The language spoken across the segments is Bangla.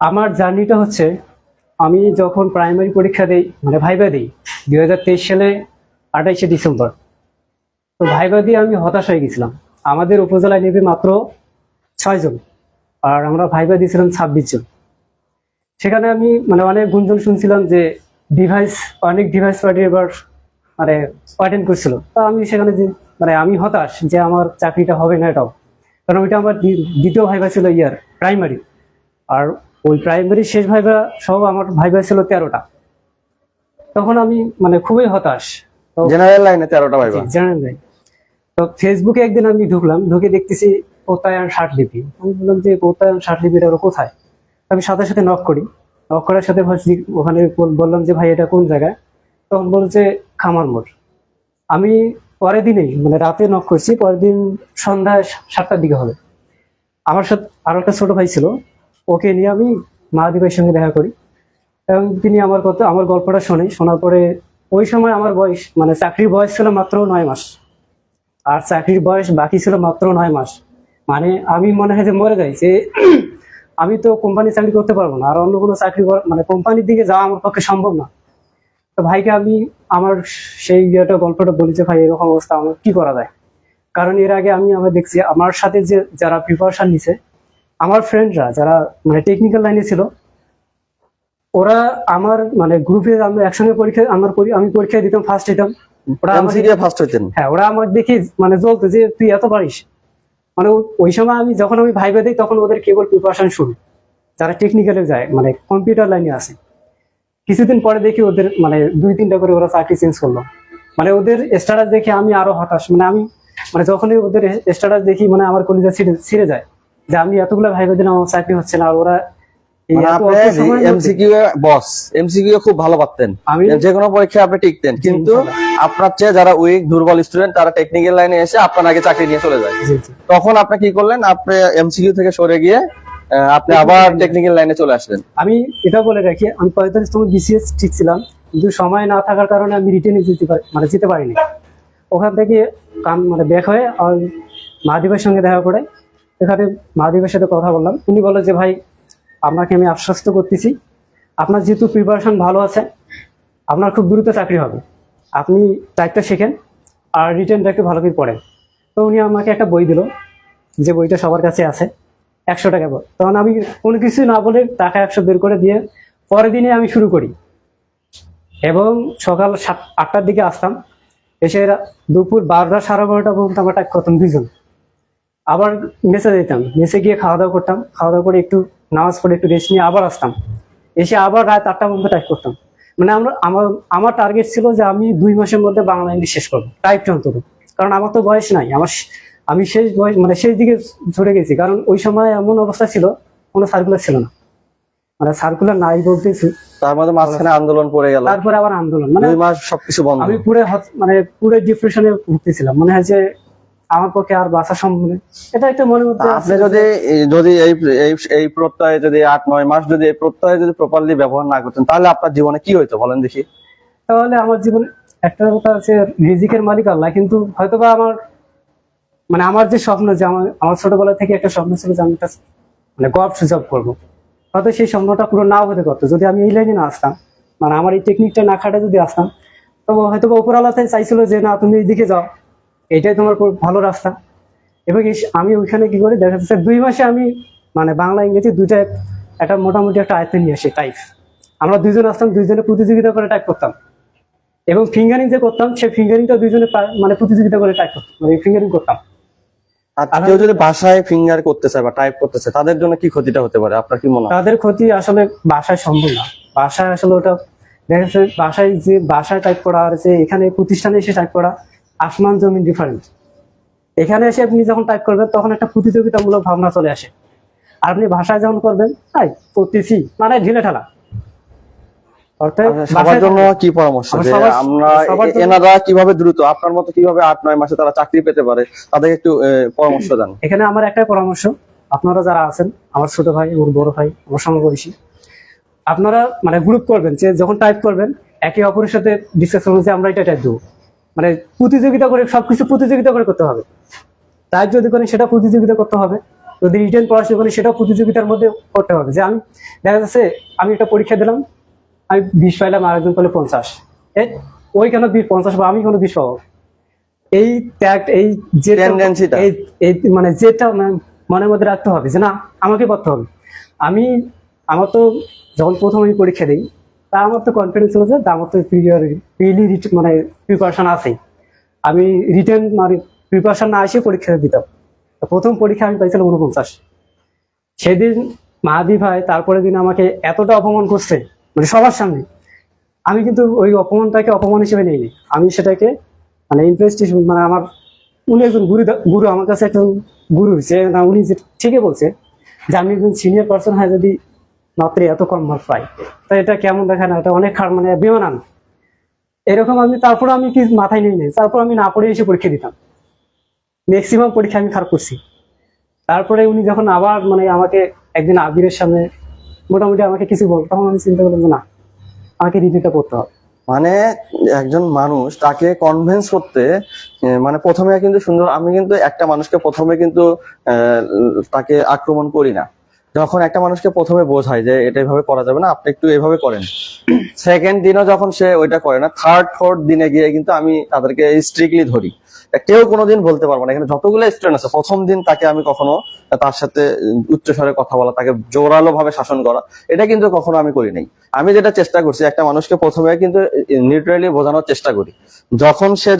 আমার জার্নিটা হচ্ছে, আমি যখন প্রাইমারি পরীক্ষা দেই মানে ভাইবা দিই 2023 সালে 28শে ডিসেম্বর। তো ভাইবা দিয়ে আমি হতাশ হয়ে গেছিলাম। আমাদের উপজেলায় নেবে মাত্র 6 জন, আর আমরা ভাইবা দিয়েছিলাম 26 জন। সেখানে আমি মানে অনেক গুঞ্জন শুনছিলাম যে অনেক ডিভাইস পার্টি এবার মানে অ্যাটেন্ড করছিল। তো আমি সেখানে যে মানে আমি হতাশ যে আমার চাকরিটা হবে না এটাও, কারণ ওইটা আমার দ্বিতীয় ভাইবা ছিল প্রাইমারি। আর ওই প্রাইমারি শেষ ভাইবা সহ আমার ভাইবা ছিল 13টা। তখন আমি মানে খুবই হতাশ। তো জেনারেল লাইনে 13টা ভাইবা। জানেন ভাই, তো ফেসবুকে একদিন আমি ঢুকলাম, ঢুকে দেখতেছি প্রত্যয়ন ষাটলিপি। আমি বললাম যে প্রত্যয়ন ষাটলিপিটা ওরা কোথায়। আমি সাথে সাথে নক করি, নক করার সাথে ওখানে বললাম যে ভাই এটা কোন জায়গায়। তখন বলছে খামার মোড়। আমি পরের দিনেই মানে রাতে নক করছি, পরের দিন সন্ধ্যায় 7টার দিকে হবে। আমার সাথে আরো একটা ছোট ভাই ছিল, ওকে নিয়ে আমি মাহাদি ভাইয়ের সঙ্গে দেখা করি এবং তিনি আমার গল্পটা শোনে। শোনার পরে ওই সময় আমার বয়স মানে চাকরির বয়স ছিল মাত্র 9 মাস, আর চাকরির বয়স বাকি ছিল মাত্র 9 মাস। মানে আমি মনে হয় যে মরে যাই যে আমি তো কোম্পানি চাকরি করতে পারবো না, আর অন্য কোনো চাকরি মানে কোম্পানির দিকে যাওয়া আমার পক্ষে সম্ভব না। তো ভাইকে আমি আমার সেই গল্পটা বলি যে ভাই এরকম অবস্থা, আমার কি করা যায়। কারণ এর আগে আমার দেখছি আমার সাথে যে যারা প্রিপারেশন নিছে, আমার ফ্রেন্ডরা যারা মানে টেকনিক্যাল লাইনে ছিল, ওরা আমার মানে গ্রুপে আমরা একসঙ্গে আমি পরীক্ষা দিতাম, ফার্স্ট হইতাম। ওরা এমসিকিউ ফার্স্ট হইতেন। হ্যাঁ, ওরা আমার দেখে মানে জ্বলতো যে তুই এত পারিস। মানে ওই সময় যখন আমি ভাইবা দিই তখন ওদের কেবল প্রিপারেশন শুরু, যারা টেকনিক্যালে যায় মানে কম্পিউটার লাইনে আছে। কিছুদিন পরে দেখি ওদের মানে 2-3টা করে ওরা চাকরি চেঞ্জ করলো। মানে ওদের স্ট্যাটাস দেখে আমি আরো হতাশ। মানে যখনই ওদের স্ট্যাটাস দেখি মানে আমার কলিজা ছিঁড়ে যায় যে আমি এতগুলো ভাইবা দিলাম, আমার চাকরি হচ্ছে না। আর ওরা এমসিকিউ বস, এমসিকিউ খুব ভালো পারতেন, যে কোনো পরীক্ষায় আপনি টিকতেন, কিন্তু আপনার চেয়ে যারা উইক দুর্বল স্টুডেন্ট তারা টেকনিক্যাল লাইনে এসে আপনার আগে চাকরি নিয়ে চলে যায়। তখন আপনি কি করলেন? আপনি এমসিকিউ থেকে সরে গিয়ে আপনি আবার টেকনিক্যাল লাইনে চলে আসলেন। আমি এটা বলে রাখি, আমি 45তম বিসিএস ঠিক ছিলাম, কিন্তু সময় না থাকার কারণে আমি রিটেনে যেতে পারিনি। ওখান থেকে মানে ব্যাক হয়ে আর মাহাদীপের সঙ্গে দেখা করে এখানে মাহাদীপের সাথে কথা বললাম। উনি বলল যে ভাই আপনাকে আমি আশ্বস্ত করতেছি, আপনার যেহেতু প্রিপারেশন ভালো আছে, আপনার খুব দ্রুত চাকরি হবে। আপনি টাইপটা শেখেন আর রিটেনটা একটু ভালো করে পড়েন। তো উনি আমাকে একটা বই দিল, যে বইটা সবার কাছে আছে, 100 টাকা বই। তখন আমি কোনো কিছু না বলে টাকা 100 বের করে দিয়ে পরের দিনে আমি শুরু করি। এবং সকাল 8টার দিকে আসতাম, এসে দুপুর 12টা 12:30 পর্যন্ত আমরা টাইপ করতাম 2 জন। আবার মেসে যেতাম, মেসে গিয়ে খাওয়া দাওয়া করতাম, খাওয়া দাওয়া করে একটু নামাজ পড়ে একটু রেস্ট নিয়ে আবার আসতাম, এসে আবার রাত 8টা পর্যন্ত টাইপ করতাম। মানে আমার টার্গেট ছিল যে আমি 2 মাসের মধ্যে বাংলা ইংলিশ শেষ করবো, টাইপটা অন্তত। কারণ আমার তো বয়স নাই, আমি শেষ বয়স মানে শেষ দিকে ঝরে গেছি। কারণ ওই সময় এমন অবস্থা ছিল, কোনো সার্কুলার ছিল না, মানে সার্কুলার নাই বলতেছি। তার মধ্যে মাঝখানে আন্দোলন পড়ে গেল, তারপরে আবার আন্দোলন, মানে 2 মাস সবকিছু বন্ধ। আমি পুরো ডিপ্রেশনে ভুগতেছিলাম। মনে হয় যে আমার পক্ষে আর বাঁচা সম্ভব নয়। এটা একটা মনের মধ্যে। আপনি যদি এই প্রত্যয় যদি 8-9 মাস যদি এই প্রত্যয় যদি প্রপারলি ব্যবহার না করতেন, তাহলে আপনার জীবনে কি হইতো বলেন দেখি? তাহলে আমার জীবনে একটা কথা আছে, রিজিকের মালিক আল্লাহ। কিন্তু হয়তোবা আমার যে স্বপ্ন, যে আমার ছোটবেলা থেকে একটা স্বপ্ন ছিল যে আমি একটা মানে গভর্নমেন্ট জব করবো, হয়তো সেই স্বপ্নটা পুরো নাও হতে পারতো যদি আমি এই লাইনে না আসতাম। মানে আমার এই টেকনিকটা না খাটে যদি আসতাম, তো হয়তো উপর আল্লাহ চাইছিল যে না, তুমি এইদিকে যাও, এটাই তোমার ভালো রাস্তা। এবং আমি ওইখানে কি করে দেখা যাচ্ছে 2 মাসে আমি মানে বাংলা ইংরেজি দুইটা একটা মোটামুটি একটা আয়ত্তে নিয়ে আসি টাইপ। আমরা 2 জন আসতাম, 2 জনে প্রতিযোগিতা করে টাইপ করতাম। এবং ফিঙ্গারিং যে করতাম, সেই ফিঙ্গারিংটা 2 জনে মানে প্রতিযোগিতা করে টাইপ করতাম, মানে ফিঙ্গারিং করতাম। আর কেউ যদি ভাষায় ফিঙ্গার করতে চায় বা টাইপ করতে চায়, তাদের জন্য কি ক্ষতিটা হতে পারে আপনার কি মনে হয়? তাদের ক্ষতি আসলে ভাষায় সম্ভব না। ভাষায় আসলে ওটা দেখা যাচ্ছে ভাষায় টাইপ করা আর যে এখানে প্রতিষ্ঠানে এসে টাইপ করা, আসমান জমিন ডিফারেন্ট। এখানে এসে আপনি যখন টাইপ করবেন তখন একটা প্রতিযোগিতামূলক ভাবনা চলে আসে, আর আপনি ভাষায় যখন করবেন তাই করতেছি মানে ঢিলে ঢালা। সবার জন্য কি পরামর্শ যে এনারা কিভাবে দ্রুত আপনার মতো কিভাবে 8-9 মাসে তারা চাকরি পেতে পারে, তাদেরকে একটু পরামর্শ দেন। এখানে আমার একটাই পরামর্শ, আপনারা যারা আছেন, আমার ছোট ভাই, আমার বড় ভাই, আমার সমবয়সী, আপনারা মানে গ্রুপ করবেন, যে যখন টাইপ করবেন একে অপরের সাথে ডিসকাস করবেন যে আমরা এটা টাইপ দেবো। মানে প্রতিযোগিতা করে, সবকিছু প্রতিযোগিতা করে করতে হবে। টাইপ যদি করেন সেটা প্রতিযোগিতা করতে হবে। যদি রিটেন পড়াশোনা করি সেটাও প্রতিযোগিতার মধ্যে করতে হবে। যে আমি দেখা যাচ্ছে আমি একটা পরীক্ষা দিলাম, আমি 20 পাইলাম, আরেকজন পেলে 50, ওই কেন 50 বা আমি কেন 20 পাবো, এই ত্যাগ, এই যে Tendency-টা। এই মানে যেটা মনের মধ্যে রাখতে হবে যে না আমাকে পড়তে হবে। আমার তো যখন প্রথম আমি পরীক্ষা দিই তা আমার তো কনফিডেন্স ছিল যে আমার তো প্রিলি মানে প্রিপারেশন আছেই, আমি রিটেন মানে প্রিপারেশন না এসে পরীক্ষা দিতাম। তো প্রথম পরীক্ষা আমি পাইছিলাম 49। সেদিন মাহাদি ভাই তারপরে দিন আমাকে এতটা অপমান করছে মানে সবার সামনে, আমি কিন্তু ওই অপমানটাকে অপমান হিসেবে নিইনি, আমি সেটাকে মানে ইন্টারেস্ট মানে আমার, উনি একজন গুরু আমার কাছে একজন গুরু, যে না উনি যে ঠিকই বলছে যে আমি একজন সিনিয়র পার্সন হয় যদি মাত্র এত কম মার্ক পাই, তো এটা কেমন দেখে না, এটা অনেক খারাপ মানে বেমানান এরকম। আমি তারপর আমি কি মাথায় নিয়ে নেই, তারপর আমি না পড়ে এসে পরীক্ষা দিতাম, ম্যাক্সিমাম পরীক্ষা আমি খারাপ করছি। তারপরে উনি যখন আবার মানে আমাকে একদিন আবিরের সামনে মোটামুটি আমাকে কিছু বল, তখন আমি চিন্তা করলাম যে না আমাকে রিভিউটা করতে হবে। মানে একজন মানুষ তাকে কনভিন্স করতে মানে প্রথমে কিন্তু সুন্দর, আমি কিন্তু একটা মানুষকে প্রথমে কিন্তু তাকে আক্রমণ করি না। যখন একটা মানুষকে প্রথমে বোঝাই যে এটা এভাবে করা যাবে না, আপনি একটু এভাবে করেন, সেকেন্ড দিনও যখন সে ওইটা করে না, থার্ড ফোর্থ দিনে গিয়ে কিন্তু আমি তাদেরকে স্ট্রিক্টলি ধরি। কেউ কোনোদিন বলতে পারবো না, এখানে যতগুলো স্টুডেন্ট আছে প্রথম দিন তাকে আমি কখনো তার সাথে উচ্চস্বরে কথা বলা, তাকে জোরালো ভাবে শাসন করা, এটা কিন্তু কখনো আমি করি নাই। আমি যেটা চেষ্টা করছি, একটা মানুষকে প্রথমে কিন্তু নিউট্রালি বোঝানোর চেষ্টা করি,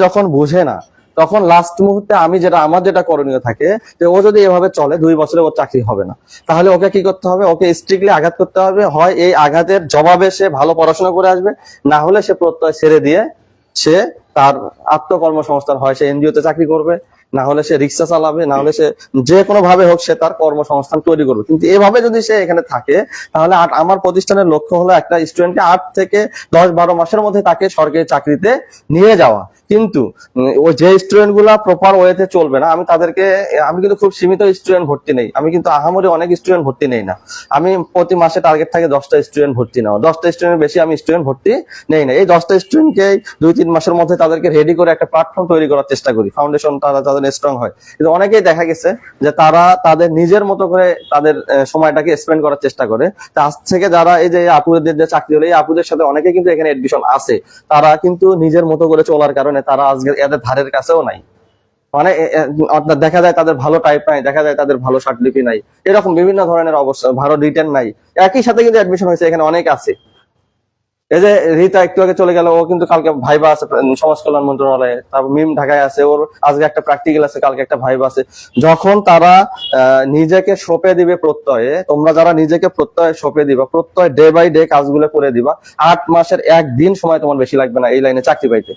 যখন বুঝে না তখন লাস্ট মুহূর্তে আমি আমার যেটা করণীয় থাকে যে ও যদি এভাবে চলে 2 বছরে ওর চাকরি হবে না, তাহলে ওকে কি করতে হবে, ওকে স্ট্রিক্টলি আঘাত করতে হবে। হয় এই আঘাতের জবাবে সে ভালো পড়াশোনা করে আসবে, না হলে সে প্রত্যয় ছেড়ে দিয়ে সে তার আত্মকর্মসংস্থান, হয় সে এনজিও তে চাকরি করবে, না হলে সে রিক্সা চালাবে, না হলে সে যে কোনো ভাবে হোক সে তার কর্মসংস্থান তৈরি করবে। কিন্তু এভাবে যদি সে এখানে থাকে, তাহলে আমার প্রতিষ্ঠানের লক্ষ্য হলো একটা স্টুডেন্টকে 8 থেকে 10-12 মাসের মধ্যে তাকে সরকারি চাকরিতে নিয়ে যাওয়া। কিন্তু ওই যে স্টুডেন্ট গুলা প্রপার ওয়েতে চলবে না, আমি কিন্তু খুব সীমিত স্টুডেন্ট ভর্তি নেই, আমি কিন্তু আহামরি অনেক স্টুডেন্ট ভর্তি নেই না। আমি প্রতি মাসে টার্গেট থাকে 10টা স্টুডেন্ট ভর্তি নেওয়া, 10টা স্টুডেন্টের বেশি আমি স্টুডেন্ট ভর্তি নেই না। এই 10টা স্টুডেন্টকে 2-3 মাসের মধ্যে তাদেরকে রেডি করে একটা প্ল্যাটফর্ম তৈরি করার চেষ্টা করি, ফাউন্ডেশন তাদের স্ট্রং হয়। কিন্তু অনেকেই দেখা গেছে যে তারা তাদের নিজের মতো করে তাদের সময়টাকে স্পেন্ড করার চেষ্টা করে। তা আজ থেকে যারা এই যে আপুদের যে চাকরি হলো, এই আপুদের সাথে অনেকে কিন্তু এখানে এডমিশন আছে, তারা কিন্তু নিজের মতো করে চলার কারণে তারা আজকে এদের ধারের কাছেও নাই। মানে দেখা যায় তাদের ভালো টাইপ নাই, দেখা যায় তাদের ভালো শার্টলিপি নাই, এরকম বিভিন্ন ধরনের অবস্থা, ভালো রিটেন নাই, একই সাথে কিন্তু এডমিশন হয়েছে এখানে অনেক আছে। এই যে রিতা একটু আগে চলে গেল, ও কিন্তু কালকে ভাইবা আছে সমাজ কল্যাণ মন্ত্রণালয়ে, তারপর মিম ঢাকায় আছে, ওর আজকে একটা প্র্যাকটিক্যাল আছে, কালকে একটা ভাইবা আছে। যখন তারা নিজেকে সঁপে দিবে প্রত্যয়ে, তোমরা যারা নিজেকে প্রত্যয়ে সঁপে দিবা, প্রত্যয় ডে বাই ডে কাজগুলো করে দিবা, 8 মাসের 1 দিন সময় তোমার বেশি লাগবে না এই লাইনে চাকরি পাইতে।